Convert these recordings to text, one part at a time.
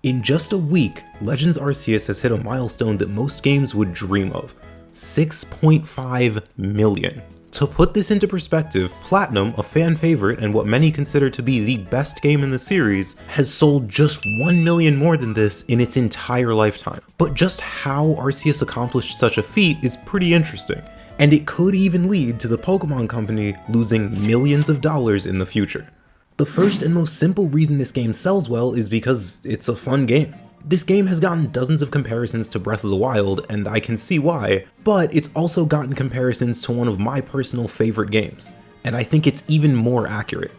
In just a week, Legends Arceus has hit a milestone that most games would dream of: 6.5 million. To put this into perspective, Platinum, a fan favorite and what many consider to be the best game in the series, has sold just 1 million more than this in its entire lifetime. But just how Arceus accomplished such a feat is pretty interesting, and it could even lead to the Pokemon Company losing millions of dollars in the future. The first and most simple reason this game sells well is because it's a fun game. This game has gotten dozens of comparisons to Breath of the Wild, and I can see why, but it's also gotten comparisons to one of my personal favorite games, and I think it's even more accurate: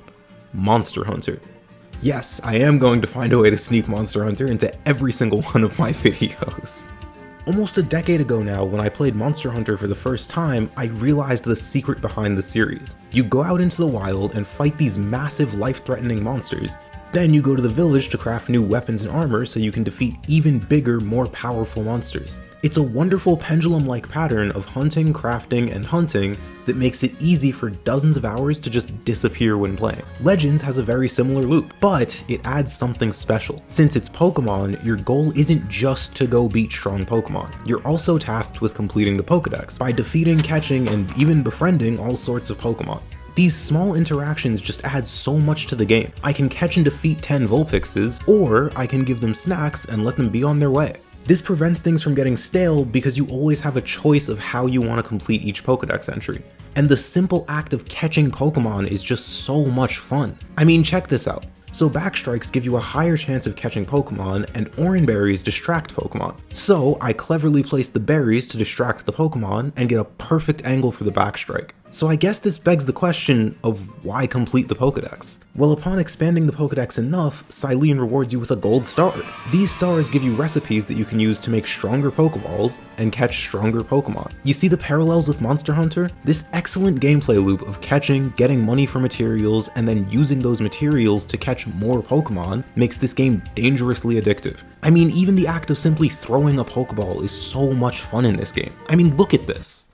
Monster Hunter. Yes, I am going to find a way to sneak Monster Hunter into every single one of my videos. Almost a decade ago now, when I played Monster Hunter for the first time, I realized the secret behind the series. You go out into the wild and fight these massive, life-threatening monsters. Then you go to the village to craft new weapons and armor so you can defeat even bigger, more powerful monsters. It's a wonderful pendulum-like pattern of hunting, crafting, and hunting that makes it easy for dozens of hours to just disappear when playing. Legends has a very similar loop, but it adds something special. Since it's Pokemon, your goal isn't just to go beat strong Pokemon. You're also tasked with completing the Pokedex by defeating, catching, and even befriending all sorts of Pokemon. These small interactions just add so much to the game. I can catch and defeat 10 Vulpixes, or I can give them snacks and let them be on their way. This prevents things from getting stale because you always have a choice of how you want to complete each Pokedex entry. And the simple act of catching Pokemon is just so much fun. I mean, check this out. So backstrikes give you a higher chance of catching Pokemon, and orange berries distract Pokemon. So I cleverly place the berries to distract the Pokemon and get a perfect angle for the backstrike. So I guess this begs the question of why complete the Pokedex? Well, upon expanding the Pokedex enough, Cylean rewards you with a gold star. These stars give you recipes that you can use to make stronger Pokeballs and catch stronger Pokemon. You see the parallels with Monster Hunter? This excellent gameplay loop of catching, getting money for materials, and then using those materials to catch more Pokemon makes this game dangerously addictive. I mean, even the act of simply throwing a Pokeball is so much fun in this game. I mean, look at this.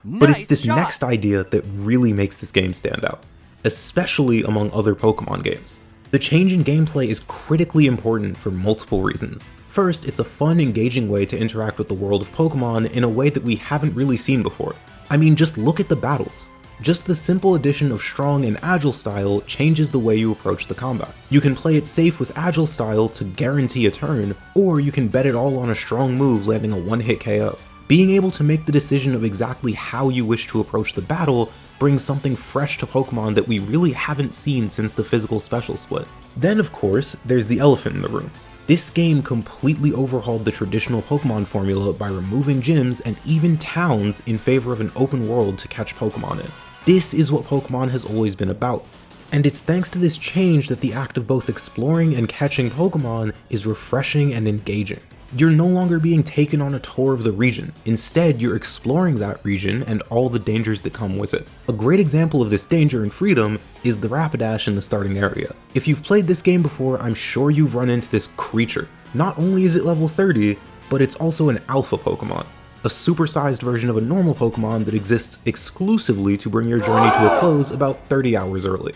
But it's this next idea that really makes this game stand out, especially among other Pokemon games. The change in gameplay is critically important for multiple reasons. First, it's a fun, engaging way to interact with the world of Pokemon in a way that we haven't really seen before. I mean, just look at the battles. Just the simple addition of strong and agile style changes the way you approach the combat. You can play it safe with agile style to guarantee a turn, or you can bet it all on a strong move landing a one-hit KO. Being able to make the decision of exactly how you wish to approach the battle brings something fresh to Pokemon that we really haven't seen since the physical special split. Then of course, there's the elephant in the room. This game completely overhauled the traditional Pokemon formula by removing gyms and even towns in favor of an open world to catch Pokemon in. This is what Pokemon has always been about. And it's thanks to this change that the act of both exploring and catching Pokemon is refreshing and engaging. You're no longer being taken on a tour of the region. Instead, you're exploring that region and all the dangers that come with it. A great example of this danger and freedom is the Rapidash in the starting area. If you've played this game before, I'm sure you've run into this creature. Not only is it level 30, but it's also an alpha Pokemon, a supersized version of a normal Pokemon that exists exclusively to bring your journey to a close about 30 hours early.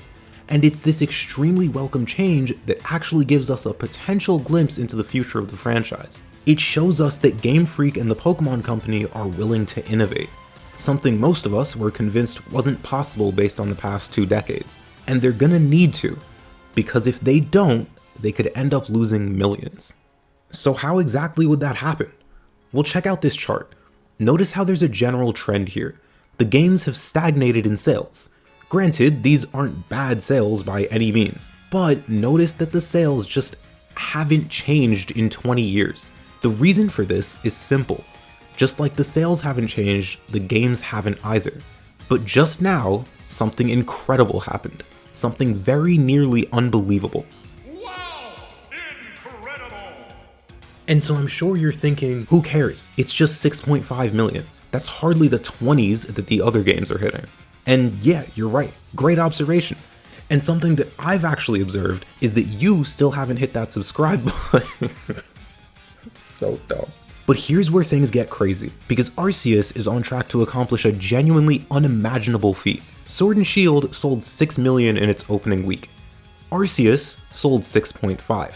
And it's this extremely welcome change that actually gives us a potential glimpse into the future of the franchise. It shows us that Gamefreak and the Pokemon Company are willing to innovate, something most of us were convinced wasn't possible based on the past 2 decades. And they're gonna need to, because if they don't, they could end up losing millions. So how exactly would that happen? Well, check out this chart. Notice how there's a general trend here. The games have stagnated in sales. Granted, these aren't bad sales by any means, but notice that the sales just haven't changed in 20 years. The reason for this is simple. Just like the sales haven't changed, the games haven't either. But just now, something incredible happened. Something very nearly unbelievable. Wow! Incredible! And so I'm sure you're thinking, who cares? It's just 6.5 million. That's hardly the 20s that the other games are hitting. And yeah, you're right. Great observation. And something that I've actually observed is that you still haven't hit that subscribe button. So dumb. But here's where things get crazy, because Arceus is on track to accomplish a genuinely unimaginable feat. Sword and Shield sold 6 million in its opening week. Arceus sold 6.5.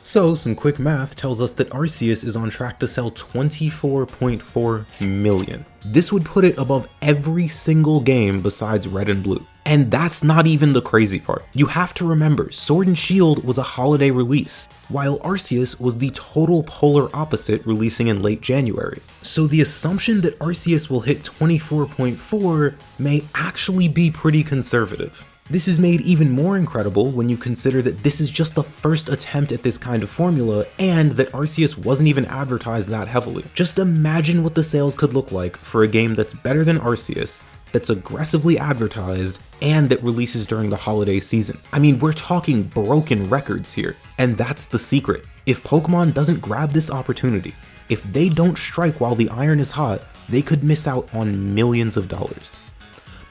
So some quick math tells us that Arceus is on track to sell 24.4 million. This would put it above every single game besides Red and Blue. And that's not even the crazy part. You have to remember, Sword and Shield was a holiday release, while Arceus was the total polar opposite, releasing in late January. So the assumption that Arceus will hit 24.4 may actually be pretty conservative. This is made even more incredible when you consider that this is just the first attempt at this kind of formula, and that Arceus wasn't even advertised that heavily. Just imagine what the sales could look like for a game that's better than Arceus, that's aggressively advertised, and that releases during the holiday season. I mean, we're talking broken records here, and that's the secret. If Pokemon doesn't grab this opportunity, if they don't strike while the iron is hot, they could miss out on millions of dollars.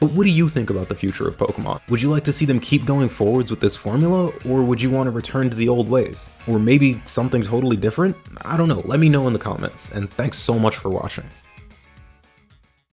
But what do you think about the future of Pokemon? Would you like to see them keep going forwards with this formula, or would you want to return to the old ways? Or maybe something totally different? I don't know, let me know in the comments, and thanks so much for watching.